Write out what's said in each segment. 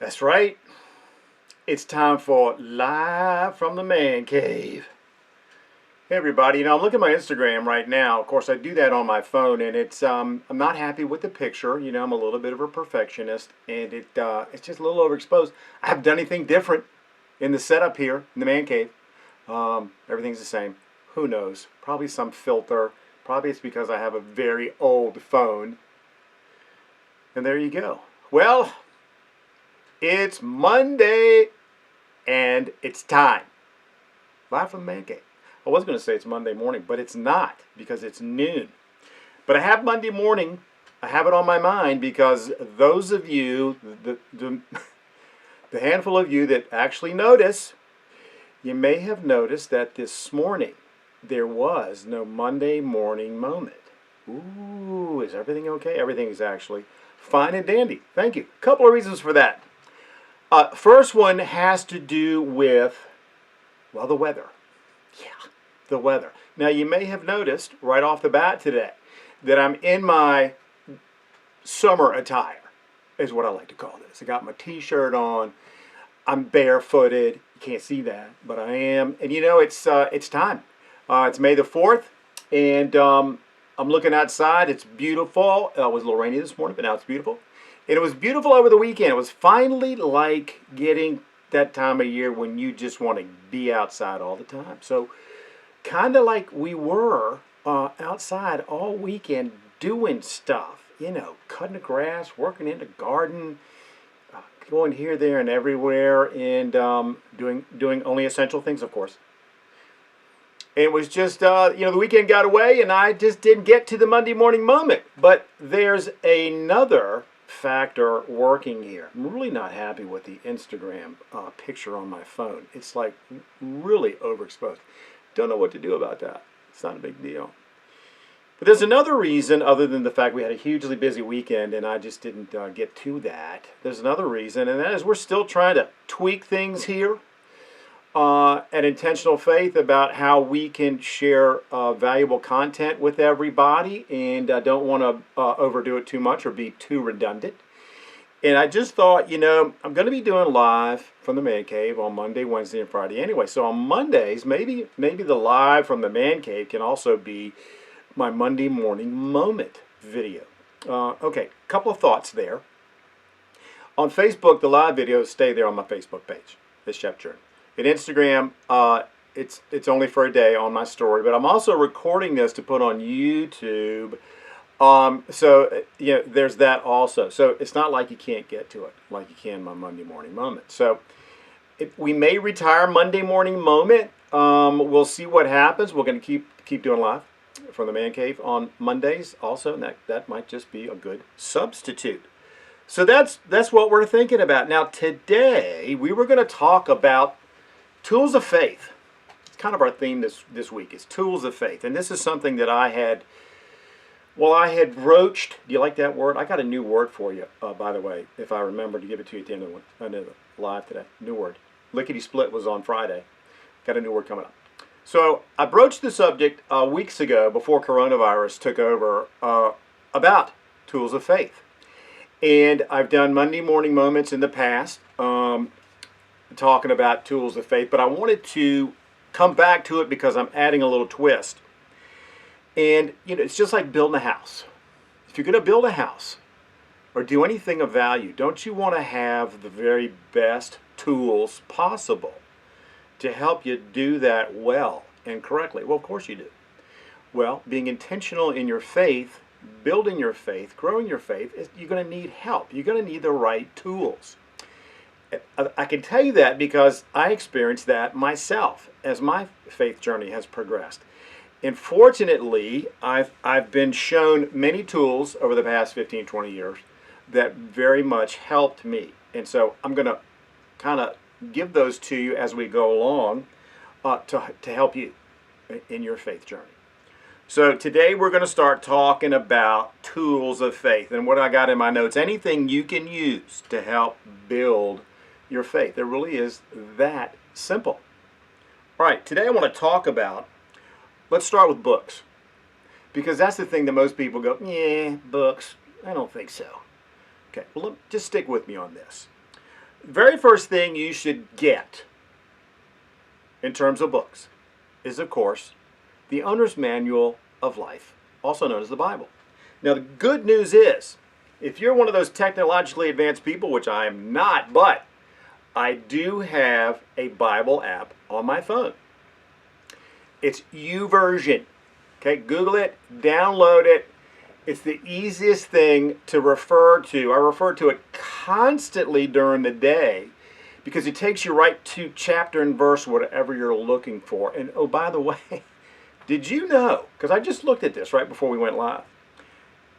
That's right. It's time for Live from the Man Cave. Hey everybody, I'm looking at my Instagram right now. Of course, I do that on my phone, and I'm not happy with the picture. I'm a little bit of a perfectionist, and it's just a little overexposed. I haven't done anything different in the setup here in the man cave. Everything's the same. Who knows? Probably some filter. Probably it's because I have a very old phone. And there you go. Well, it's Monday, and it's time. Live from the man cave. I was going to say it's Monday morning, but it's not because it's noon. But I have Monday morning. I have it on my mind because those of you, the handful of you that actually notice, you may have noticed that this morning there was no Monday morning moment. Ooh, is everything okay? Everything is actually fine and dandy. Thank you. A couple of reasons for that. First one has to do with, well, the weather. Yeah, the weather. Now, you may have noticed right off the bat today that I'm in my summer attire, is what I like to call this. I got my t-shirt on. I'm barefooted. You can't see that, but I am. And it's time. It's May the 4th, and I'm looking outside. It's beautiful. It was a little rainy this morning, but now it's beautiful. And it was beautiful over the weekend. It was finally like getting that time of year when you just want to be outside all the time. So kind of like we were outside all weekend doing stuff, cutting the grass, working in the garden, going here, there, and everywhere, and doing only essential things, of course. It was just, the weekend got away, and I just didn't get to the Monday morning moment. But there's another factor working here. I'm really not happy with the Instagram picture on my phone. It's like really overexposed. Don't know what to do about that. It's not a big deal. But there's another reason other than the fact we had a hugely busy weekend and I just didn't get to that. There's another reason, and that is we're still trying to tweak things here at Intentional Faith about how we can share valuable content with everybody, and I don't want to overdo it too much or be too redundant. And I just thought, I'm going to be doing live from the man cave on Monday, Wednesday, and Friday anyway. So on Mondays, maybe the live from the man cave can also be my Monday morning moment video. Okay, a couple of thoughts there. On Facebook, the live videos stay there on my Facebook page, this Chef Journey. At Instagram, it's only for a day on my story, but I'm also recording this to put on YouTube. So there's that also. So it's not like you can't get to it like you can my Monday morning moment. So we may retire Monday morning moment. We'll see what happens. We're going to keep doing live from the man cave on Mondays also, and that might just be a good substitute. So that's what we're thinking about. Now today we were going to talk about tools of faith. It's kind of our theme this week is tools of faith, and this is something that I had broached. Do you like that word? I got a new word for you, by the way, if I remember to give it to you at the end of the live today. New word. Lickety split was on Friday. Got a new word coming up. So I broached the subject weeks ago before coronavirus took over about tools of faith. And I've done Monday morning moments in the past talking about tools of faith, but I wanted to come back to it because I'm adding a little twist. And, it's just like building a house. If you're going to build a house or do anything of value, don't you want to have the very best tools possible to help you do that well and correctly? Well, of course you do. Well, being intentional in your faith, building your faith, growing your faith, you're going to need help. You're going to need the right tools. I can tell you that because I experienced that myself as my faith journey has progressed. And fortunately, I've been shown many tools over the past 15, 20 years that very much helped me. And so I'm going to kind of give those to you as we go along to help you in your faith journey. So today we're going to start talking about tools of faith. And what I got in my notes, anything you can use to help build your faith. It really is that simple. All right, today I want to talk about, let's start with books. Because that's the thing that most people go, yeah, books, I don't think so. Okay, well, just stick with me on this. very first thing you should get in terms of books is, of course, the Owner's Manual of Life, also known as the Bible. Now, the good news is, if you're one of those technologically advanced people, which I am not, but I do have a Bible app on my phone. It's YouVersion. Okay, Google it, download it. It's the easiest thing to refer to. I refer to it constantly during the day because it takes you right to chapter and verse, whatever you're looking for. And oh, by the way, did you know, because I just looked at this right before we went live,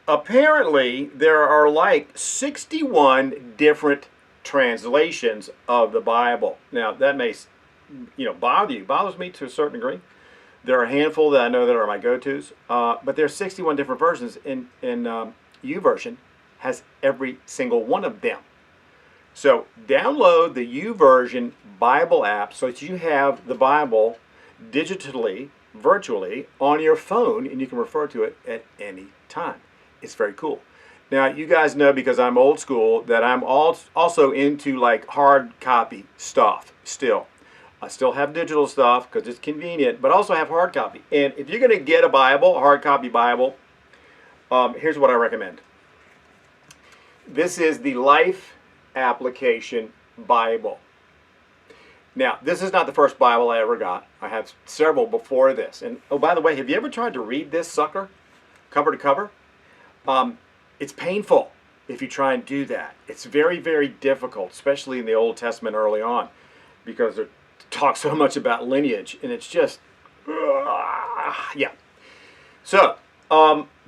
apparently there are like 61 different translations of the Bible. Now, that may, bother you. Bothers me to a certain degree. There are a handful that I know that are my go-tos, but there are 61 different versions, and YouVersion has every single one of them. So download the YouVersion Bible app so that you have the Bible digitally, virtually, on your phone, and you can refer to it at any time. It's very cool. Now, you guys know, because I'm old school, that I'm also into like hard copy stuff still. I still have digital stuff because it's convenient, but also have hard copy. And if you're going to get a Bible, a hard copy Bible, here's what I recommend. This is the Life Application Bible. Now, this is not the first Bible I ever got. I have several before this. And oh, by the way, have you ever tried to read this sucker cover to cover? It's painful if you try and do that. It's very, very difficult, especially in the Old Testament early on, because it talks so much about lineage, and it's just, yeah. So,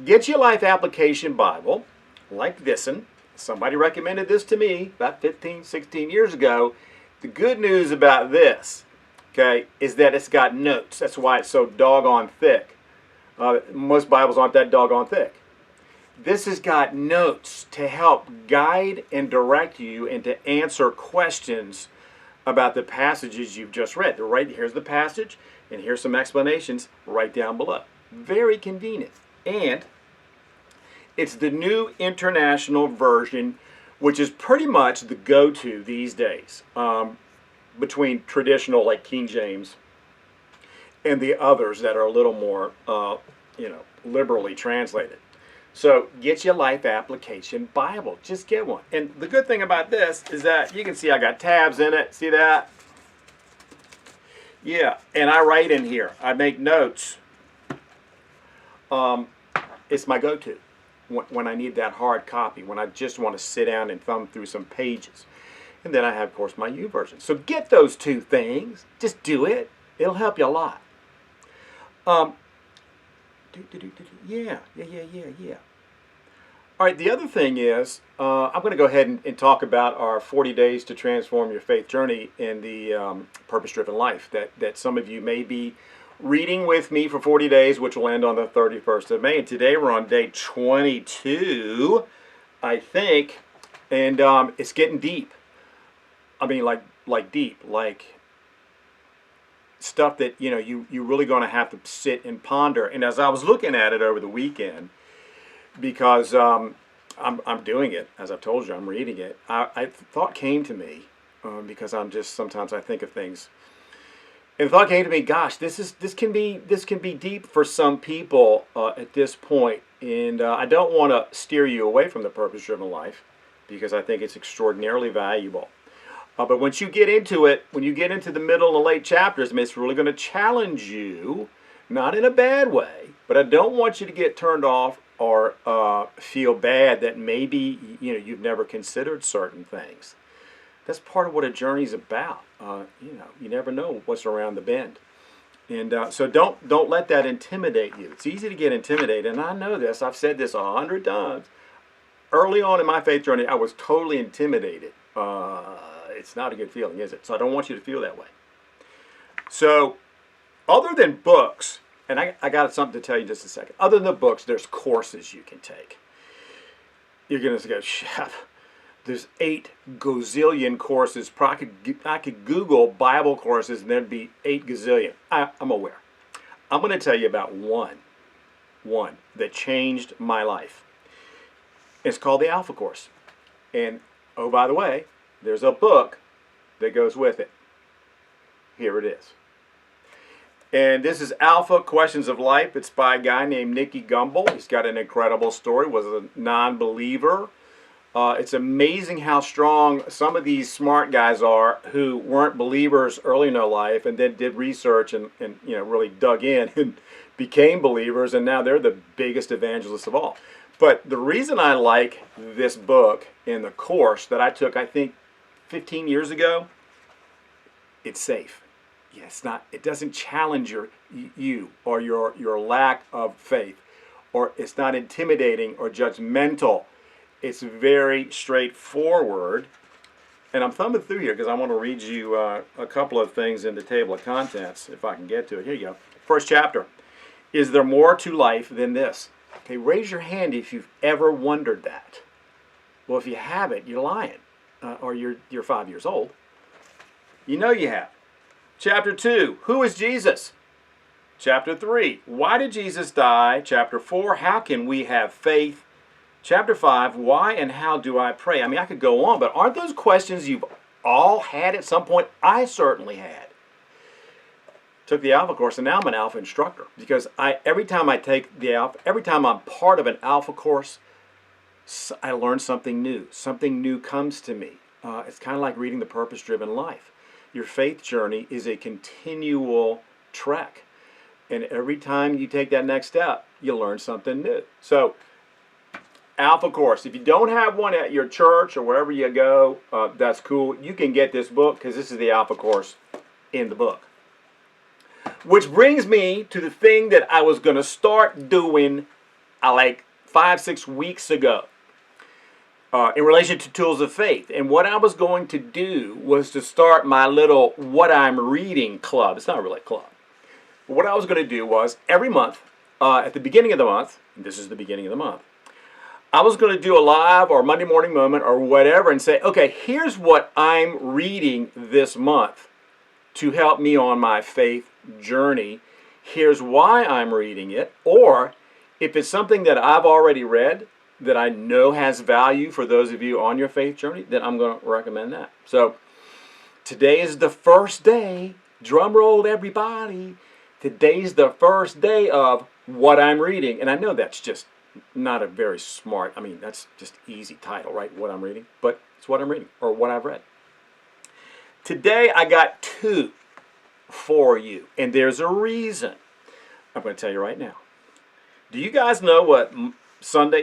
get your Life Application Bible, like this one. Somebody recommended this to me about 15, 16 years ago. The good news about this, okay, is that it's got notes. That's why it's so doggone thick. Most Bibles aren't that doggone thick. This has got notes to help guide and direct you and to answer questions about the passages you've just read. Here's the passage, and here's some explanations right down below. Very convenient. And it's the New International Version, which is pretty much the go-to these days between traditional, like King James, and the others that are a little more, liberally translated. So get your Life Application Bible. Just get one. And the good thing about this is that you can see I got tabs in it. See that? Yeah, and I write in here. I make notes. It's my go-to when I need that hard copy, when I just want to sit down and thumb through some pages. And then I have, of course, my YouVersion. So get those two things. Just do it. It'll help you a lot. Yeah. All right, the other thing is, I'm going to go ahead and talk about our 40 Days to Transform Your Faith Journey in the Purpose-Driven Life that some of you may be reading with me for 40 days, which will end on the 31st of May. And today we're on day 22, I think, and it's getting deep. I mean, like deep, like stuff that, you're really going to have to sit and ponder. And as I was looking at it over the weekend, because I'm doing it, as I've told you, I'm reading it, I thought came to me, because sometimes I think of things, and the thought came to me, gosh, this can be deep for some people at this point, and I don't want to steer you away from the purpose-driven life, because I think it's extraordinarily valuable. But once you get into it, when you get into the middle and the late chapters, it's really going to challenge you, not in a bad way, but I don't want you to get turned off or feel bad that maybe you've never considered certain things. That's part of what a journey's about. You never know what's around the bend, and so don't let that intimidate you. It's easy to get intimidated, and I know this. I've said this 100 times. Early on in my faith journey, I was totally intimidated. It's not a good feeling, is it? So I don't want you to feel that way. So, other than books, and I got something to tell you in just a second. Other than the books, there's courses you can take. You're going to go, Chef, there's 8 gazillion courses. I could Google Bible courses and there'd be 8 gazillion. I'm aware. I'm going to tell you about one that changed my life. It's called the Alpha Course. And, oh, by the way, there's a book that goes with it. Here it is. And this is Alpha Questions of Life. It's by a guy named Nicky Gumbel. He's got an incredible story, was a non-believer. It's amazing how strong some of these smart guys are who weren't believers early in their life and then did research and really dug in and became believers, and now they're the biggest evangelists of all. But the reason I like this book in the course that I took, I think, 15 years ago, it's safe. Yeah, it doesn't challenge you or your lack of faith, or it's not intimidating or judgmental. It's very straightforward. And I'm thumbing through here because I want to read you a couple of things in the table of contents, if I can get to it. Here you go. First chapter. Is there more to life than this? Okay, raise your hand if you've ever wondered that. Well, if you haven't, you're lying. Or you're 5 years old. You know you have. Chapter 2, who is Jesus? Chapter 3, why did Jesus die? Chapter 4, how can we have faith? Chapter 5, why and how do I pray? I mean, I could go on, but aren't those questions you've all had at some point? I certainly had. Took the Alpha course, and now I'm an Alpha instructor, because every time I take the Alpha, every time I'm part of an Alpha course, I learn something new. Something new comes to me. It's kind of like reading The Purpose-Driven Life. Your faith journey is a continual trek. And every time you take that next step, you learn something new. So, Alpha course. If you don't have one at your church or wherever you go, that's cool. You can get this book because this is the Alpha course in the book. Which brings me to the thing that I was going to start doing like 5-6 weeks ago. In relation to tools of faith. And what I was going to do was to start my little What I'm Reading club. It's not really a club. But what I was going to do was every month, at the beginning of the month, this is the beginning of the month, I was going to do a live or Monday morning moment or whatever and say, okay, here's what I'm reading this month to help me on my faith journey. Here's why I'm reading it. Or if it's something that I've already read, that I know has value for those of you on your faith journey, then I'm going to recommend that. So today is the first day, drum roll everybody, today's the first day of What I'm Reading. And I know that's just not a very smart, that's just easy title, right? What I'm reading. But it's what I'm reading, or what I've read. Today I got 2 for you, and there's a reason. I'm going to tell you right now. Do you guys know what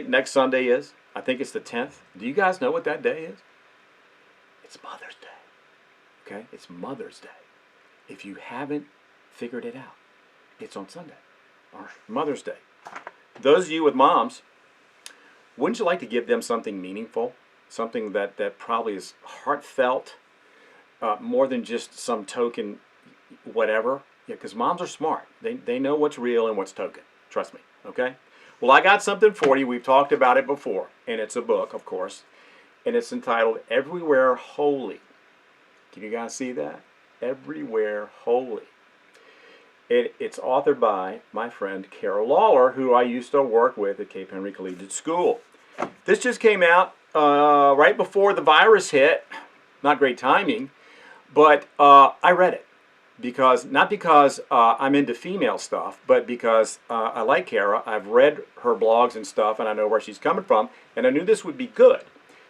next Sunday is? I think it's the 10th. Do you guys know what that day is? It's Mother's Day. Okay? It's Mother's Day. If you haven't figured it out, it's on Sunday. All right, Mother's Day. Those of you with moms, wouldn't you like to give them something meaningful? Something that probably is heartfelt, more than just some token whatever? Yeah, because moms are smart. They know what's real and what's token. Trust me, okay? Well, I got something for you. We've talked about it before, and it's a book, of course, and it's entitled Everywhere Holy. Can you guys see that? Everywhere Holy. It's authored by my friend Carol Lawler, who I used to work with at Cape Henry Collegiate School. This just came out right before the virus hit. Not great timing, but I read it. Not because I'm into female stuff, but because I like Kara. I've read her blogs and stuff, and I know where she's coming from, and I knew this would be good.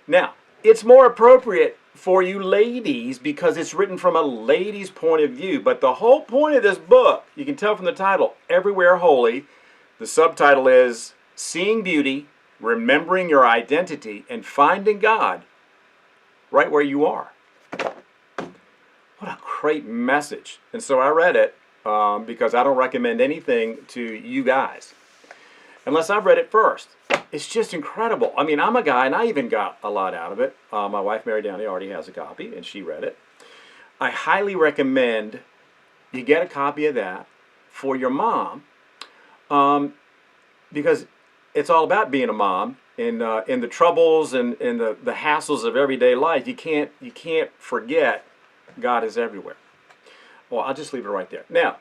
Now, it's more appropriate for you ladies because it's written from a lady's point of view, but the whole point of this book, you can tell from the title, Everywhere Holy, the subtitle is Seeing Beauty, Remembering Your Identity, and Finding God right where you are. What a great message. And so I read it because I don't recommend anything to you guys unless I've read it first. It's just incredible. I'm a guy, and I even got a lot out of it. My wife, Mary Downey, already has a copy, and she read it. I highly recommend you get a copy of that for your mom because it's all about being a mom in the troubles and in the hassles of everyday life. You can't forget God is everywhere. Well, I'll just leave it right there. Now,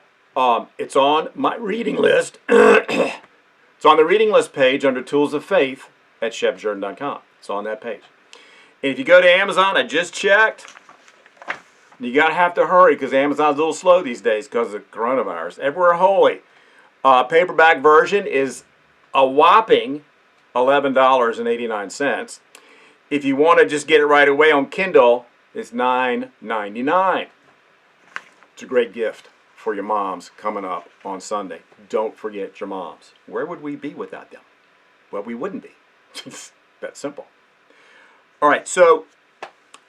it's on my reading list. It's on the reading list page under Tools of Faith at shepjordan.com. It's on that page. And if you go to Amazon, I just checked, you got to have to hurry because Amazon's a little slow these days because of coronavirus. Everywhere Holy. Paperback version is a whopping $11.89. If you want to just get it right away on Kindle, it's $9.99. It's a great gift for your moms coming up on Sunday. Don't forget your moms. Where would we be without them? Well, we wouldn't be. It's that simple. All right, so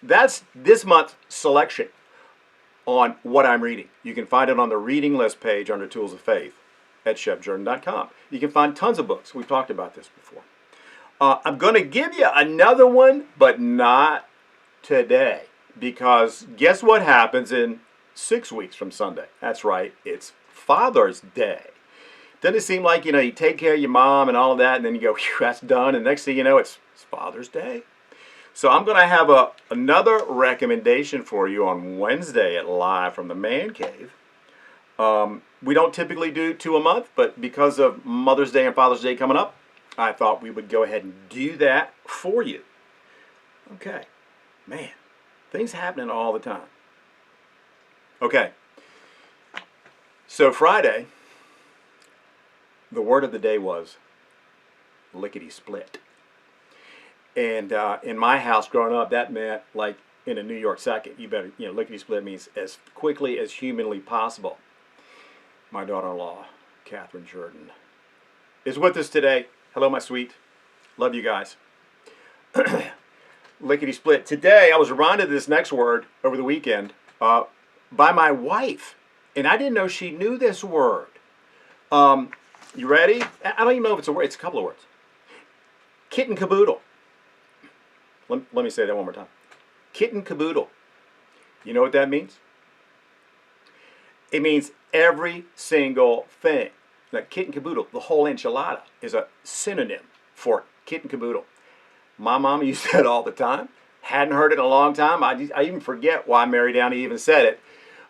that's this month's selection on what I'm reading. You can find it on the reading list page under Tools of Faith at shepjordan.com. You can find tons of books. We've talked about this before. I'm going to give you another one, but not today, because guess what happens in 6 weeks from Sunday? That's right, it's Father's Day. Doesn't it seem like, you take care of your mom and all of that, and then you go, phew, that's done, and next thing you know, it's Father's Day. So I'm going to have another recommendation for you on Wednesday at Live from the Man Cave. We don't typically do 2 a month, but because of Mother's Day and Father's Day coming up, I thought we would go ahead and do that for you. Okay. Man, things happening all the time. Okay. So Friday, the word of the day was lickety-split. And in my house growing up, that meant like in a New York second. You better, lickety-split means as quickly as humanly possible. My daughter-in-law, Catherine Jordan, is with us today. Hello, my sweet. Love you guys. Lickety-split. Today, I was reminded of this next word over the weekend by my wife. And I didn't know she knew this word. You ready? I don't even know if it's a word. It's a couple of words. Kit and caboodle. Let me say that one more time. Kit and caboodle. You know what that means? It means every single thing. Like kit and caboodle, the whole enchilada is a synonym for kit and caboodle. My mama used that all the time. Hadn't heard it in a long time. I even forget why Mary Downey even said it.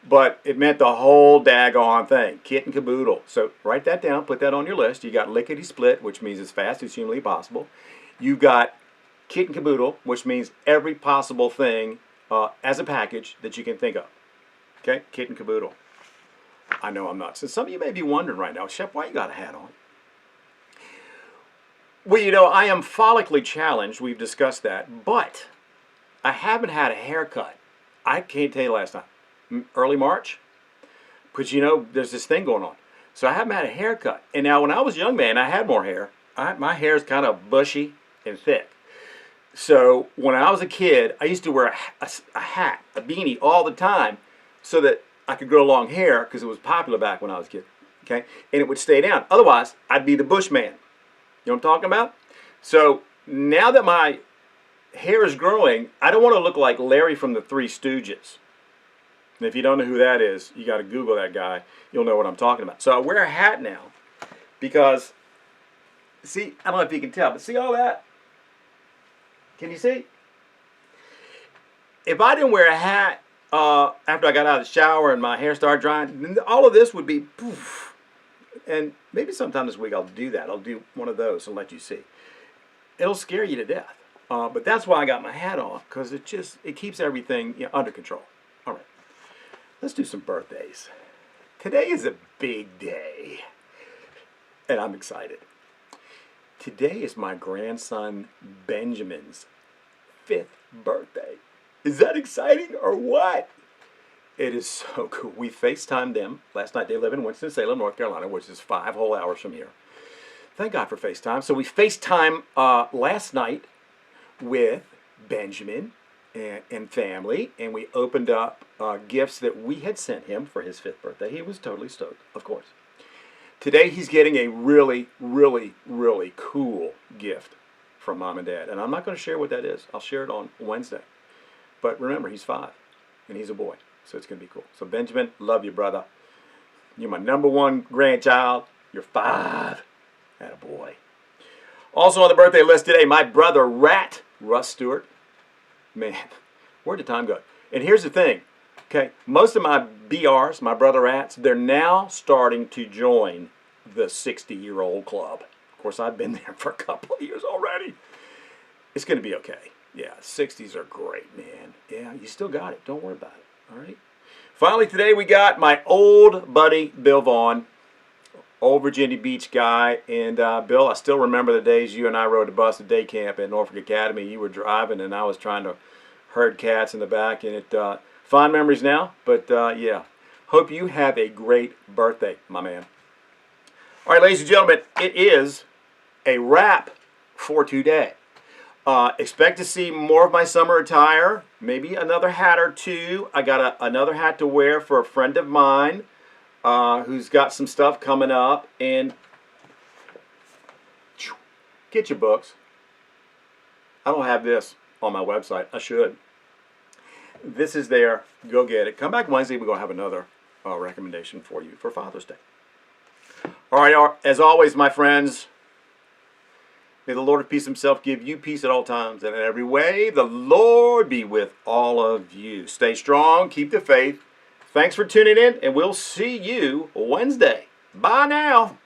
But it meant the whole daggone thing. Kit and caboodle. So write that down. Put that on your list. You got lickety-split, which means as fast as humanly possible. You got kit and caboodle, which means every possible thing as a package that you can think of. Okay? Kit and caboodle. I know I'm not. So some of you may be wondering right now, Shep, why you got a hat on? Well, I am follically challenged. We've discussed that. But I haven't had a haircut. I can't tell you last time. Early March. Because, there's this thing going on. So I haven't had a haircut. And now when I was a young man, I had more hair. My hair is kind of bushy and thick. So when I was a kid, I used to wear a hat, a beanie all the time so that I could grow long hair because it was popular back when I was a kid. Okay? And it would stay down. Otherwise, I'd be the bushman. You know what I'm talking about? So now that my hair is growing, I don't want to look like Larry from the Three Stooges. And if you don't know who that is, you got to Google that guy. You'll know what I'm talking about. So I wear a hat now because, see, I don't know if you can tell, but see all that? Can you see? If I didn't wear a hat after I got out of the shower and my hair started drying, then all of this would be poof. And maybe sometime this week I'll do that. I'll do one of those and let you see. It'll scare you to death. But that's why I got my hat on, because it keeps everything under control. All right. Let's do some birthdays. Today is a big day. And I'm excited. Today is my grandson Benjamin's 5th birthday. Is that exciting or what? It is so cool. We FaceTimed them last night. They live in Winston-Salem, North Carolina, which is 5 whole hours from here. Thank God for FaceTime. So we FaceTime last night with Benjamin and family, and we opened up gifts that we had sent him for his 5th birthday. He was totally stoked, of course. Today he's getting a really, really, really cool gift from Mom and Dad. And I'm not going to share what that is. I'll share it on Wednesday. But remember, he's 5, and he's a boy. So it's going to be cool. So Benjamin, love you, brother. You're my #1 grandchild. You're 5. Attaboy. Also on the birthday list today, my brother Rat, Russ Stewart. Man, where'd the time go? And here's the thing. Okay, most of my BRs, my brother Rats, they're now starting to join the 60-year-old club. Of course, I've been there for a couple of years already. It's going to be okay. Yeah, 60s are great, man. Yeah, you still got it. Don't worry about it. All right. Finally, today we got my old buddy Bill Vaughn, old Virginia Beach guy. And Bill, I still remember the days you and I rode the bus to day camp at Norfolk Academy. You were driving, and I was trying to herd cats in the back. And fond memories now. But yeah, hope you have a great birthday, my man. All right, ladies and gentlemen, it is a wrap for today. Expect to see more of my summer attire, maybe another hat or two. I got another hat to wear for a friend of mine who's got some stuff coming up. And get your books. I don't have this on my website. I should. This is there. Go get it. Come back Wednesday. We're going to have another recommendation for you for Father's Day. All right, as always, my friends, may the Lord of peace himself give you peace at all times and in every way. The Lord be with all of you. Stay strong. Keep the faith. Thanks for tuning in, and we'll see you Wednesday. Bye now.